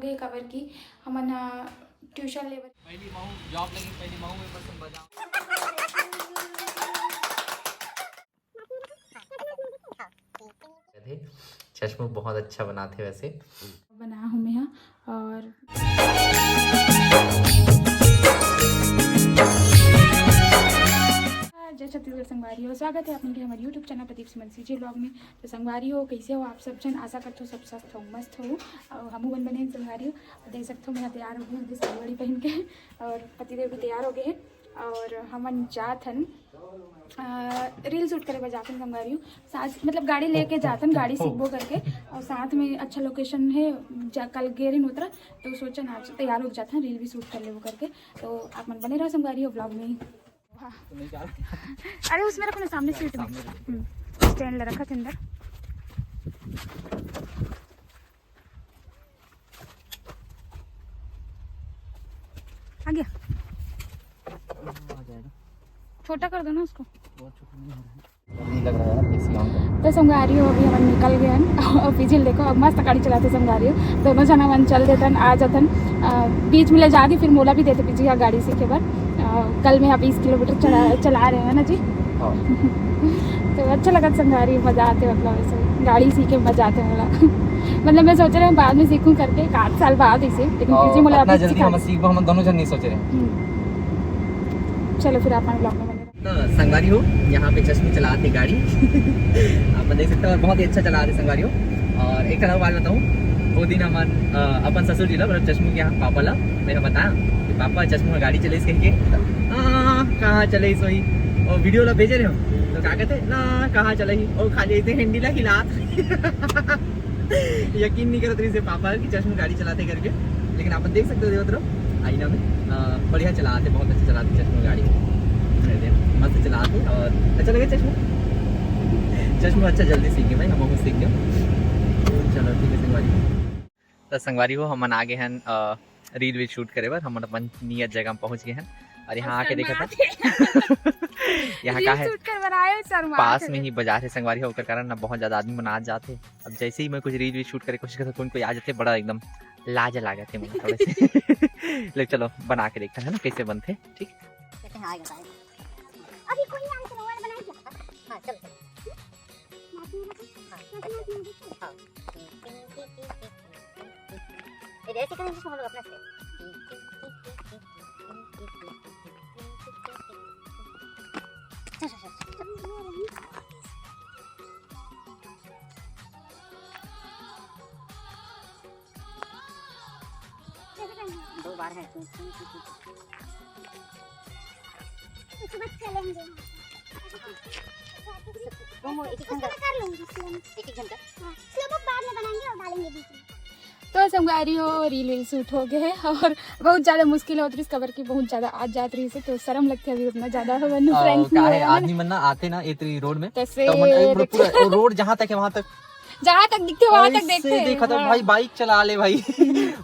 गए कवर की हमन ट्यूशन लेवल पहली महू जॉब लगी, पहली महू में बस बजाओ। चश्मा बहुत अच्छा बनाते वैसे बना हूँ मैं और जय छत्तीसगढ़ संगवारी हो। स्वागत है आपके हमारे यूट्यूब चैनल प्रदीप सुमन सीजे ब्लॉग में। तो संगवारी हो कैसे हो आप सब जन, आशा करते हो सब स्वस्थ हो मस्त हो। और हम बन बने संगवारी हो, देख सकते हो मैं तैयार हो गई साड़ी पहन के और पतिदेव भी तैयार हो गए हैं और हमन जाथन रील शूट करे जाथन संगवारी हो। साथ मतलब गाड़ी लेके जाथन, गाड़ी सीखबो करके और साथ में अच्छा लोकेशन है कल गेरिन उतरा तो सोचन आज तैयार हो जाता रील भी शूट कर ले वो करके। तो आप मन बने रहो संगवारी हो ब्लॉग में ही। अरे उसमें रखो ना सामने सीट में, स्टैंड ले रखा अंदर। आ गया, छोटा कर दो ना उसको, लग रहा है। तो संगवारी हो अभी हम निकल गए हैं और पीछे देखो अब मस्त गाड़ी चलाते संगवारी हो। दोनों जना मन चल देतन आ जातन, बीच में ले जाके फिर मोला भी देते पीछे गाड़ी सीखे पर। कल में 20 किलोमीटर चला रहे हैं ना जी। तो अच्छा लगा संगवारी, मज़ा आते मतलब ऐसे गाड़ी सीखे मज़ा आते वाला। मतलब मैं सोच रहा हूँ बाद में सीखूं करके 8 साल बाद इसे, लेकिन पीछे मोला इतना जल्दी हम सीखबो, हम दोनों जन नहीं सोच रहे। चलो फिर अपन ब्लॉग में बने। तो संगवारी हो यहाँ पे चश्मे चलाते गाड़ी आप देख सकते हो, बहुत ही अच्छा चलाते संगवारी हो। और एक तरह बात बताऊँ, वो दिन हमार अपन ससुर जी ला मतलब चश्मू के यहाँ पापा ला मैंने बताया कि पापा चश्मू में गाड़ी चले कह के कहाँ चले सोई और वीडियो ला भेजे रहे हो तो क्या कहते ना कहाँ चले ही और खाली ऐसे हिंदी ला हिलात यकीन नहीं करते से पापा की चश्मू गाड़ी चलाते करके। लेकिन आप देख सकते हो तरफ आईना में बढ़िया चलाते, बहुत अच्छा चलाते चश्मू गाड़ी, मस्त चलाते और अच्छा लगे चश्मू अच्छा जल्दी सीखे भाई, हम सीख गए। चलो ठीक है संगवारी। तो संगवारी हो हम आगे हैं रील भी शूट करे बर, हम अपन नियत जगह पहुंच गए हैं और यहाँ आके देखा था यहाँ का है पास में ही बाजार है संगवारी हो, उसके कारण ना बहुत ज्यादा आदमी मना जाते। अब जैसे ही मैं कुछ रील भी शूट करे कोशिश करता कोई आ जाते, बड़ा एकदम लाज लागे थे मुझे थोड़े से लेकिन चलो बना के देखता है ना कैसे बनते। ठीक अभी कोई नहीं आया तो बना दिया। हां चल ये ऐसे करेंगे तो हम लोग अपना से दो बार है बस चलेंगे एक घंटा कर लूंगी, एक घंटा स्लो बाद में बनाएंगे और डालेंगे बीच में। तो संगवारी हो रील शूट हो गए और बहुत ज़्यादा मुश्किल होती है कवर की, बहुत ज़्यादा आज जात रही से तो शर्म लगती है अभी उतना ज़्यादा हो फ्रेंड्स है आदमी मन ना आते ना इतनी रोड में तो पूरा रोड जहाँ तक है वहाँ तक जहाँ तक दिखते वहाँ तक देखते देखा था भाई बाइक चला ले भाई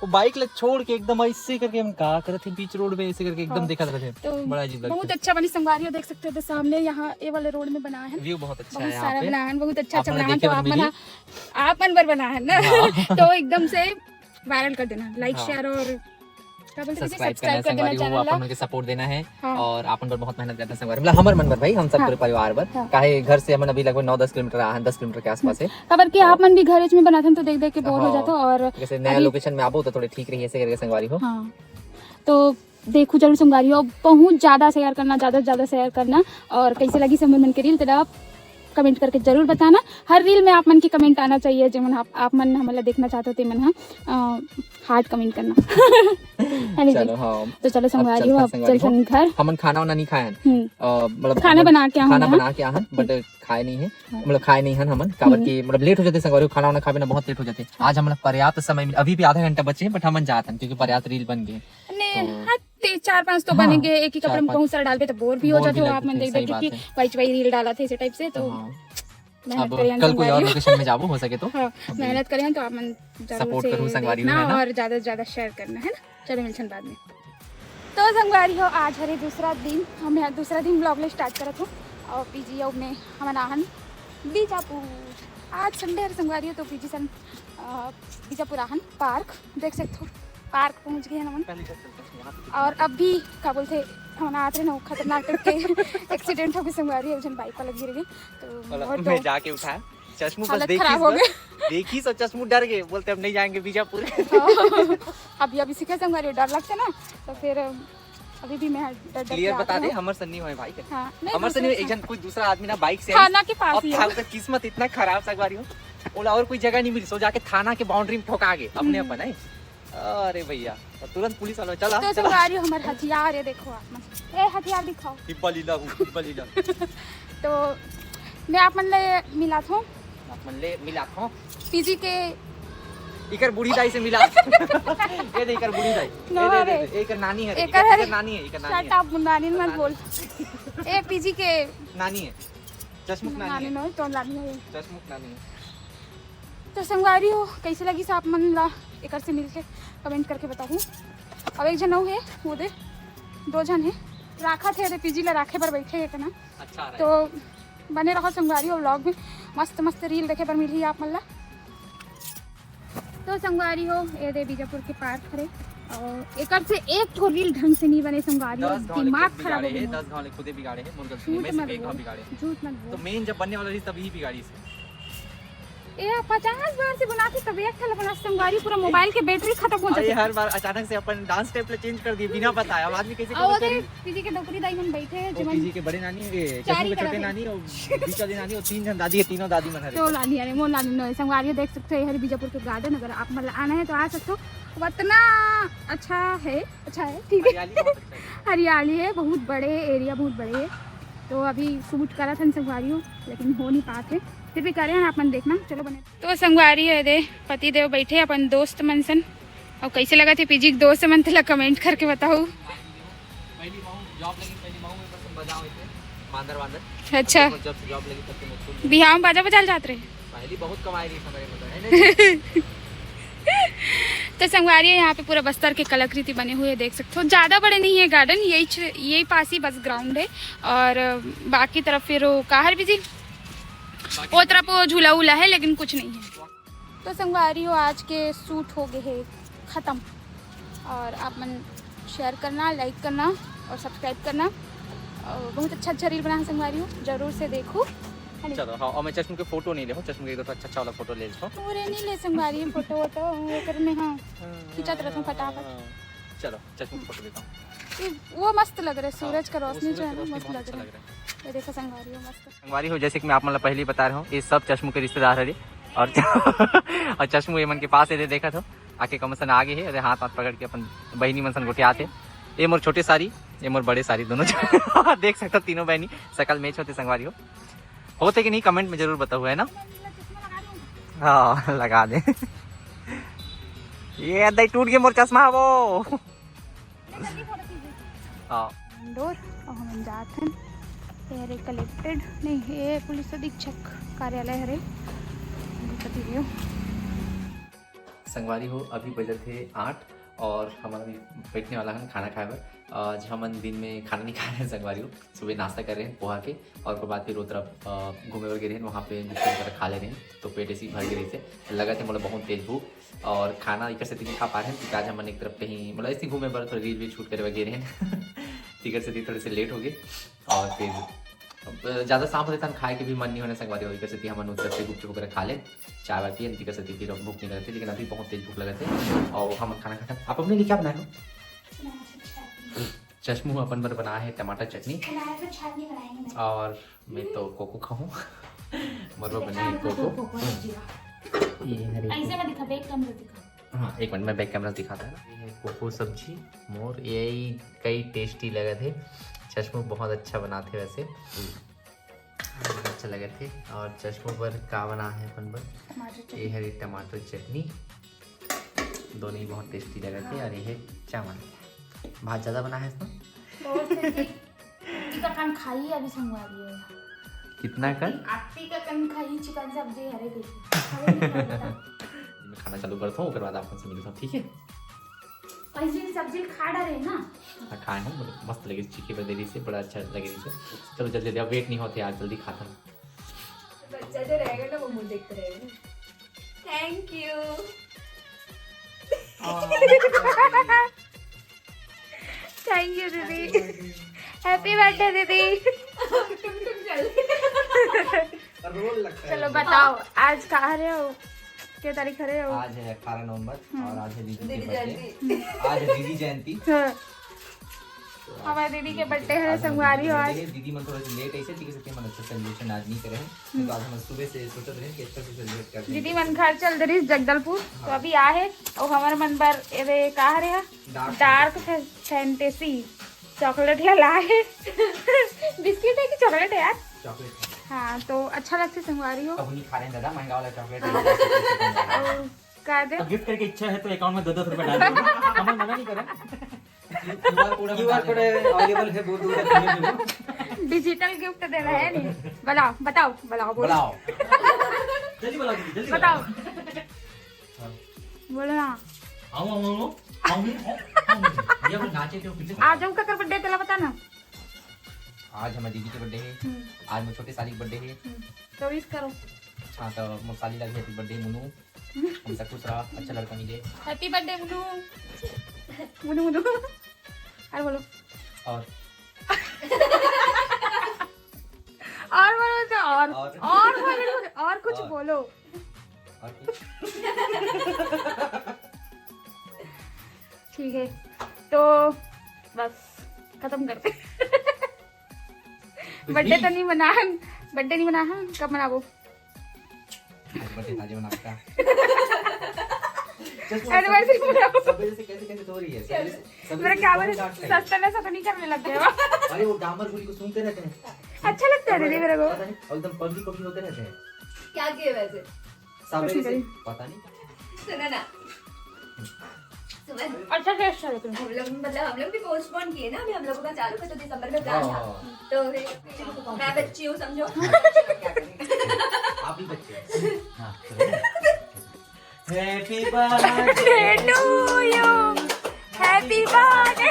वो बाइक ले छोड़ के एकदम ऐसे करके हम कहा करे थे बीच रोड में ऐसे करके एकदम देखा थे। तो बड़ा अजीब लगता है। बहुत अच्छा बनी संगवारी हो, देख सकते हो तो सामने यहाँ ये वाले रोड में बना है, व्यू बहुत अच्छा है, बहुत सारा बना है, बहुत अच्छा बना है। तो आप मन पर बना है ना तो एकदम से वायरल कर देना, लाइक शेयर और सब्सक्राइब कर देना चैनल, अपन के सपोर्ट देना है। और अपन पर बहुत मेहनत करते हैं संगवारी, मतलब हमर मन पर भाई हम सब पूरे परिवार पर काहे घर से हमन अभी लगभग 9-10 किलोमीटर आ 10 किलोमीटर के आसपास है। खबर कि आप मन भी घर में बनाते तो देख देख के बोर हो जाते और जैसे नया लोकेशन में आबो तो थोड़ी ठीक रही ऐसे करके संगवारी हो। हां तो देखो जरूर संगवारी हो, बहुत ज्यादा शेयर करना, ज्यादा से ज्यादा शेयर करना। और कैसे लगी समर मन के रील तो कमेंट करके जरूर बताना। हर रील में आप मन की कमेंट आना चाहिए, जो मन आप मन हमारा देखना चाहते हो ते मन हार्ड कमेंट करना चलो हाँ। तो चलो संगवारी हो अब चल घर। हमन खाना वाना नहीं खाए, मतलब खाना बना के आहन बट खाए नहीं है, मतलब खाए नहीं हन हमन काबर की मतलब लेट हो जाते संगवारी हो, खाना वाना खावे ना बहुत लेट हो जाते। आज हम पर्याप्त समय, अभी भी आधा घंटा बचे बट हमन जातन क्योंकि पर्याप्त रील बन गए। 4-5 तो बनेंगे, एक ही कपड़े में बहुत सारा डाल पे तो बोर भी हो जाते हो आप मन देख देख के वाई रील डाला थे इस टाइप से। तो मेहनत करें कल कोई और लोकेशन में जाबो हो सके तो मेहनत करें तो आप मन सपोर्ट करूं संगवारी ना और ज्यादा से ज्यादा शेयर करना है ना। चलो मिलते हैं बाद में। तो संगवारी हो आज हरे दूसरा दिन, हम यहाँ दूसरा दिन ब्लॉग ले स्टार्ट करत हूँ और पीजी में हमारा आहन बीजापुर। आज संडे हर संगवारी हो तो पीजी सन बीजापुराहन पार्क देख सकते हो। पार्क पहुंच गए हैं हम। पहले चलते हैं यहाँ पे। और अब भी क्या बोलते हम आते ना खतरनाक टाइप के एक्सीडेंट हो गए संगवारी है, बाइक पर लगी रही तो मैं जाके उठाया चश्मू, बस हालत खराब हो गई। देखी सो चश्मू डर गए, बोलते अब नहीं जाएंगे बीजापुर। अभी सीखे संगवारी डर लगता ना, तो फिर अभी भी मैं डर क्लियर बता दे, हमर सन्नी हुए भाई के। हाँ, हमर सन्नी एक जन कोई दूसरा आदमी ना बाइक से थाना के पास ही अब किस्मत इतना खराब संगवारी हो, बोला और कोई जगह नहीं मिली, सो जाके थाना के बाउंड्री में ठोका गए अपने अपन है। अरे भैया तुरंत पुलिस वाला चला तो संगवारी हमारे हथियार है, देखो आप ए हथियार दिखाओ। हिब्बलीला तो मैं आप मन ले मिला था, मिला था पीजी के इकर बूढ़ी दाई से मिला। ये दे इकर बूढ़ी दाई, ये दे इकर नानी है, इकर नानी है, इकर नानी है। शट अप, नानी मत बोल। ए पीजी के नानी है, चश्मुक नानी है, नहीं तो नानी है, चश्मुक नानी है। तो संगवारी हो कैसे लगी साहब मन ला एकर से मिलके कमेंट करके बताऊँ। अब एक जन है वो दे, दो जन है राखा थे पीजी ला राखे पर बैठे है ना। अच्छा तो बने रहो संगवारी हो, व्लॉग में मस्त मस्त रील देखे पर मिली आप मन ला। तो संगवारी हो ये दे बीजापुर के पार्क खड़े और एकर से एक ठो रील ढंग से नहीं बने संगवारी हो, दिमाग खराब हो गया। 10 गांव खुदे बिगाड़े हैं, मुर्गा झूठ में मत से एक गांव बोल, बिगाड़े हैं। झूठ मत तो बोल। मेन जब बनने वाला रही तभी बिगाड़ी से। ए 50 बार से बनाती तब एक ठल बना संगवारी, पूरा मोबाइल के बैटरी खत्म हो अरे जाता हर बार अचानक से अपन डांस स्टेप चेंज कर दिए बिना बताए, अब आदमी कैसे और करे? पीजी के डोकरी दाई मन बैठे हैं वो जो पीजी के बड़े नानी है, चारी चश्मू के छोटे तरफ है। नानी और बीच वाली नानी और 3 जन दादी है, तीनों दादी मन हरे। तो लानी अरे मोन लानी नहीं संगवारी देख सकते हो। हरी बीजापुर के गार्डन अगर आप मतलब आना है तो आ सकते हो, इतना अच्छा है ठीक है। हरियाली बहुत अच्छा है। हरियाली है, बहुत बड़े एरिया, बहुत बड़े है। तो अभी शूट करा था संगवारी हो लेकिन हो नहीं पाते, फिर भी करें अपन देखना। चलो बने तो संगवारी है दे पति देव बैठे अपन दोस्त मन सन, और कैसे लगा थे पीजी के दोस्त मन थे कमेंट करके बताओ। पहली माऊ जॉब लगी, पहली माऊ में बस बजाओ इथे मांदर अच्छा जब से जॉब लगी तब से मैं छूट बिहार में बाजा बजाल जाते रहे। पहली बहुत कमाई रही हमारे मतलब है। तो संगवारी यहाँ पे पूरा बस्तर के कलाकृति बने हुए देख सकते हो। ज़्यादा बड़े नहीं है गार्डन, यही पास ही बस ग्राउंड है, और बाकी तरफ फिर वो काहर भी जी वो तरफ वो झूला उला है लेकिन कुछ नहीं है। तो संगवारी हो आज के शूट हो गए है ख़त्म, और आप मन शेयर करना, लाइक करना और सब्सक्राइब करना। और बहुत अच्छा रील बना है संगवारी हो, जरूर से देखो। चलो हाँ, और मैं चश्मू के फोटो नहीं ले हूँ, चश्मू के तो अच्छा वाला फोटो ले लो। पूरे नहीं ले संगवारी फोटो वोटो वो करने, हाँ खींचत रहता हूँ फटाफट। चलो चश्मू के फोटो लेता हूँ। वो मस्त लग रहा है, सूरज का रोशनी जो है ना मस्त लग रहा है। ये देखो संगवारी हो मस्त। संगवारी हो जैसे कि मैं आप मतलब पहले ही बता रहा हूँ, ये सब चश्मू के रिश्तेदार है और और चश्मू ये मन के पास है देखा था, आके कमसन आगे है, अरे हाथ पकड़ के अपन बहनी मनसन गोटे आते। ये मोर छोटे सारी, ये मोर बड़े सारी, दोनों देख सकते हो तीनों बहनी सकल मैच होते। संगवारी होते कि नहीं कमेंट में जरूर बताओ, है ना? हाँ लगा दे। ये अद्दा टूट गया मोर चश्मा वो। हाँ डोर और हम जाते हैं हरे कलेक्टेड नहीं, ये पुलिस अधीक्षक कार्यालय हरे पति। संगवारी हो अभी बजे थे 8 और हमारा भी बैठने वाला है खाना खाए पर। आज हम दिन में खाना नहीं खा रहे हैं संगवारी हो, सुबह नाश्ता कर रहे हैं पोहा के, और उसके बाद फिर वो तरफ घूमे वगैरह रहे हैं, वहाँ पे वगैरह खा ले रहे हैं। तो पेट ऐसी भर गई से लगा थे मतलब बहुत तेज भूख, और खाना एक से नहीं खा पा रहे हैं क्योंकि आज हम एक तरफ कहीं मतलब ऐसे घूमे पर थोड़ा रील वील शूट करे वगैरह हैं। टिकट से थोड़े से लेट हो गए, और फिर ज़्यादा शाम होते हम खाए के भी मन नहीं होने संगवारी हो। इधर से हम उधर से गुपचुप वगैरह खा ले, चाय वाय पिए, टिकट से फिर भूख नहीं लगती, लेकिन अभी बहुत तेज भूख लगे थे और हम खाना खाता। आप अपने लिए क्या बनाए हो? चश्मू अपन पर बनाया है टमाटर चटनी, और मैं तो कोको खाऊं। मरवा बने है कोको। ये हाँ एक मिनट में बैक कैमरा दिखाता है ना। ये कोको सब्जी मोर यही कई टेस्टी लगे थे। चश्मू बहुत अच्छा बनाते वैसे, अच्छा लगे थे। और चश्मू पर का बना है अपन पर, ये हरी टमाटर चटनी, दोनों ही बहुत टेस्टी लगे थे। और ये है चावल, भात ज़्यादा बना है इसमें। कन खाई अभी संगवारी है कितना कर आटी का कन खाई चिकन सब्जी हरे देखी। मैं खाना चालू करता हूँ, उसके बाद आपसे मिलता हूँ, ठीक है? पैसे सब्जी खा डरे ना, खाए हैं मस्त लगे, चिकी बदेरी से बड़ा अच्छा लगे से। चलो जल्दी जल्दी, अब वेट नहीं होते यार, जल्दी खाता हूँ। बच्चा जो रहेगा ना वो मुंह देखते रहेगा। Thank you. थैंक यू दीदी, हैप्पी बर्थडे दीदी। चलो बताओ आज कहाँ रहे हो, क्या तारीख रहे हो? आज है 18 नवंबर और आज है दीदी की बर्थडे। आज है दीदी जयंती। हमारे दीदी के बर्थडे है संगवारी हो आज। दीदी मन थोड़ा लेट ऐसे ठीक है, मन अच्छा सेलिब्रेशन आज नहीं करे हैं, तो आज हम सुबह से सोच रहे हैं कि अच्छा से सेलिब्रेट करते हैं। दीदी मन घर चल रही जगदलपुर, तो अभी आ है और हमारे मन पर एवे कहा रहे डार्क फैंटेसी चॉकलेट ला है। बिस्किट है कि चॉकलेट है यार? चॉकलेट। हाँ तो अच्छा लगता है संगवारी हो। अब नहीं खा रहे हैं दादा, महंगा वाला चॉकलेट है। और कह दे गिफ्ट करके इच्छा है तो अकाउंट में 10-10 रुपए डाल दो, हम मना नहीं करें। क्यूआर कोड अवेलेबल है, बहुत दूर डिजिटल गिफ्ट देना है नहीं। बताओ बताओ बताओ बोलो बुलाओ, जल्दी बुलाओ दीदी, जल्दी बताओ बोलो ना। आओ ये अपन नाचे थे पीछे। आ जाऊँ का कर बर्थडे तेला बता ना। आज हमारी दीदी के बर्थडे है, आज मेरे छोटे साली के बर्थडे है। तो विश करो। हाँ तो मोर साली लगी हैप्पी बर्थडे मुन्नू, हमेशा खुश रहा, अच्छा लड़का मिले। Happy birthday Munnu. मुन्नू मुन्नू अरे बोलो और बोलो तो और कुछ बोलो। और कुछ ठीक है तो बस खत्म करते। बर्थडे तो नहीं मना, बर्थडे नहीं मना है, कब मनाबो? बर्थडे ताजे मनाता। एनिवर्सरी मनाओ। सब से कैसे हो रही है? मेरा क्या बोले सस्ता ना सब नहीं करने लग गया। अरे वो डामर गुली को सूंघते रहते हैं, अच्छा लगता है दीदी मेरे को। पता नहीं, और एकदम पगली पगली होते रहते हैं। क्या किए वैसे? सवेरे से पता नहीं। सुनो ना सुमन, अच्छा टेस्ट है लेकिन हम लोग भी पोस्टपोन किए ना, अभी हम लोगों का चालू है तो दिसंबर में प्लान था, तो मैं बच्ची हूँ समझो। आप भी बच्चे। हाँ happy birthday to you, happy birthday.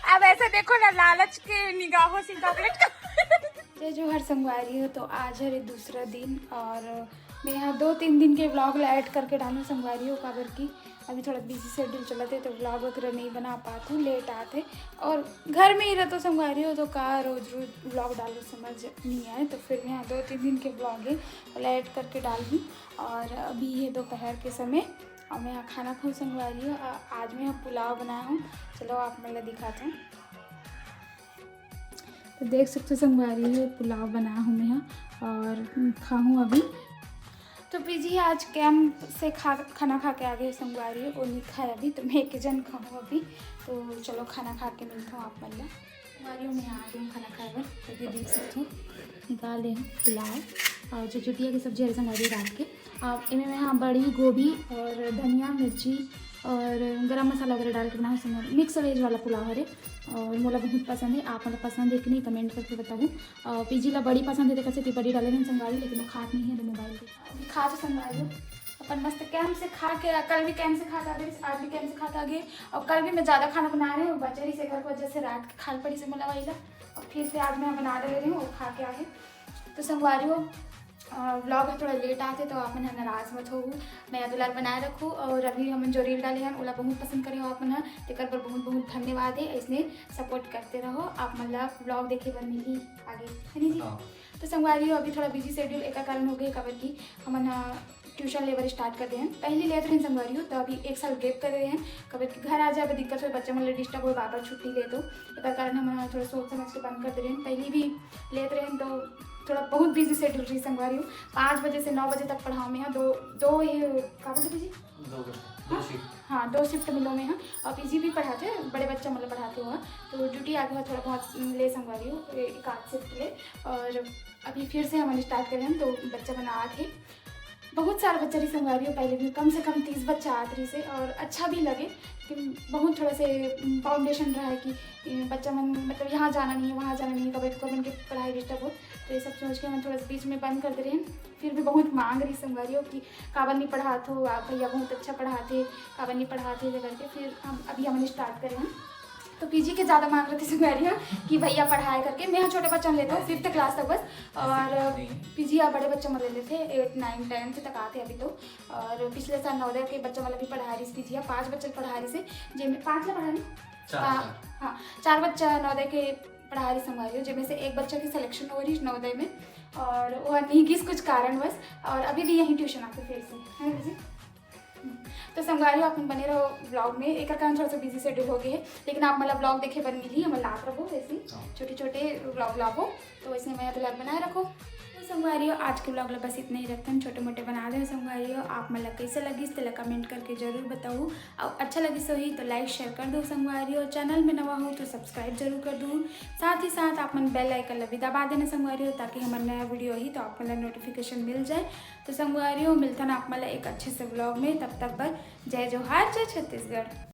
अब ऐसे देखो ना, लालच के निगाहों से चॉकलेट जय जो हर संगवारी हो। तो आज है दूसरा दिन और मैं यहाँ 2-3 दिन के व्लॉग ऐड करके डालूँ संगवारी हो काबर की अभी थोड़ा बिजी शेड्यूल चला थे तो व्लॉग वगैरह नहीं बना पाती हूँ, लेट आते और घर में ही रह तो संगवारी हो तो कहाँ रोज रोज व्लॉग डालो समझ नहीं आए, तो फिर मैं यहाँ 2-3 दिन के व्लॉग है ऐड करके डाल दूँ। और अभी है दोपहर के समय और मैं यहाँ खाना खाऊँ संगवारी हो। आज मैं यहाँ पुलाव बनाया हूँ, चलो आप मैं दिखाता हूँ। तो देख सकते हो संगवारी है पुलाव बनाया हूँ मैं यहाँ और खाऊँ अभी। तो पीजी आज कैंप से खाना खा के आ गए संगवारी है, वो नहीं खाया अभी तो मैं एक जन खाऊँ अभी, तो चलो खाना खा के मिलता हूँ आप मतलब। संगवारी मैं आ गई हूँ खाना खाकर, तो ये देख सकते हो निकाल रहे हैं पुलाव और जो चुटिया की सब्जी है संगवारी डाल के। आप इनमें मैं यहाँ बड़ी गोभी और धनिया मिर्ची और गरम मसाला वगैरह डाल के बनाऊँ संगवारी। मिक्स वेज वाला पुलाव है और मोला बहुत पसंद है, आप मतलब पसंद है कि नहीं कमेंट करके बताऊँ। पीजी ला बड़ी पसंद है तो कैसे बड़ी डाले हैं संगवारी, लेकिन वो खात नहीं है तो मोबाइल पे खा तो संगवारी अपन मस्त कैंप से खा के, कल भी कैंप से खा के आ गए, आज भी कैंप से खा के आ गए और कल भी मैं ज़्यादा खाना बना रही हूँ बचरी से घर को वजह से रात के खाल पड़ी से मला वाइला और फिर से आज मैं बना ले रही हूँ और खा के आ गए। तो संगवारी हो व्लॉग थोड़ा लेट आते तो आप मन नाराज मत हो, मैं दुलार बनाए रखूँ और अभी हम जो रील डाले हैं ओला बहुत पसंद करे हो आप मन तेकर पर बहुत बहुत धन्यवाद है, इसने सपोर्ट करते रहो आप मतलब व्लॉग देखे बर मिली आगे है नहीं जी। तो संगवारी हो अभी थोड़ा बिजी शेड्यूल एक कारण हो गए कबर की हम ट्यूशन लेवर स्टार्ट कर रहे हैं, पहले लेते हैं संगवारी हो तो अभी 1 साल गैप कर रहे हैं कबर की घर आ जाए दिक्कत हो बच्चा मतलब डिस्टर्ब हो बार छुट्टी ले तो एक कारण हम थोड़ा सोच समझ के बंद कर दे रहे हैं, पहले भी लेते रहे हैं तो थोड़ा बहुत बिजी शेड्यूल रही संगवारी हूँ। 5 बजे से 9 बजे तक पढ़ाऊँ मैं यहाँ दो ही क्या बोलते पीजी हाँ 2 शिफ्ट मिलो में यहाँ और पीजी भी पढ़ाते बड़े बच्चा मतलब पढ़ाते हुआ तो ड्यूटी आगे हुआ थोड़ा बहुत ले संगवारी हूँ 1 शिफ्ट ले और अभी फिर से हमारे स्टार्ट करें हम तो बच्चा बना थे बहुत सारा बच्चा रही संगवारी हो, पहले भी कम से कम 30 बच्चा आते रही से और अच्छा भी लगे कि बहुत थोड़ा से फाउंडेशन रहा है कि बच्चा मन मतलब यहाँ जाना नहीं है वहाँ जाना नहीं है कभी कभी की पढ़ाई डिस्टर्ब हो तो ये सब सोच के हम थोड़ा सा बीच में बंद कर दे रहे हैं। फिर भी बहुत मांग रही संगवारी हो कि काबर नहीं पढ़ाते हो आप भैया बहुत अच्छा पढ़ाते काबर नहीं पढ़ाते करके फिर हम अभी हमने स्टार्ट करें हैं तो पीजी के ज़्यादा मांग रहे थे संगवारी कि भैया पढ़ाए करके। मैं यहाँ छोटे बच्चा में लेता हूँ 5th क्लास तक बस, और पीजी यहाँ बड़े बच्चों में ले लेते 8, 9, 10 तक आते अभी तो। और पिछले साल नवोदय के बच्चों वाला भी पढ़ा रही पीजी 5 बच्चे पढ़ा रही से, जिनमें 5 ला पढ़ा रही, हाँ 4 बच्चा नवोदय के पढ़ा रही संगवारी, जिनमें से एक बच्चा की सिलेक्शन हो रही नवोदय में, और वो नहीं किस कुछ कारणवश, और अभी भी यहीं ट्यूशन आते फिर से है जी। तो संगवारी अपन बने रहो ब्लॉग में। एक कारण थोड़ा सा बिजी शेड्यूल हो गए है, लेकिन आप मतलब ब्लॉग देखे बन मिली हमें लात रखो वैसे छोटे छोटे ब्लॉग हो, तो वैसे मैं ब्लॉग बनाए रखो। तो संगवारी आज के ब्लॉग बस इतना ही रखते हैं, छोटे मोटे बना दे संगवारी। आप मतलब कैसे लगी तो कमेंट करके जरूर बताओ, और अच्छा लगी सो ही तो लाइक शेयर कर दो संगवारी, और चैनल में नवा हो तो सब्सक्राइब जरूर कर दो। साथ ही साथ आप मन बेल आइकन भी दबा देना संगवारी, ताकि हमारा नया वीडियो ही तो आप मतलब नोटिफिकेशन मिल जाए। तो संगवारी मिलता ना आप मतलब एक अच्छे से ब्लॉग में, तब तक बस जय जोहार, जय छत्तीसगढ़।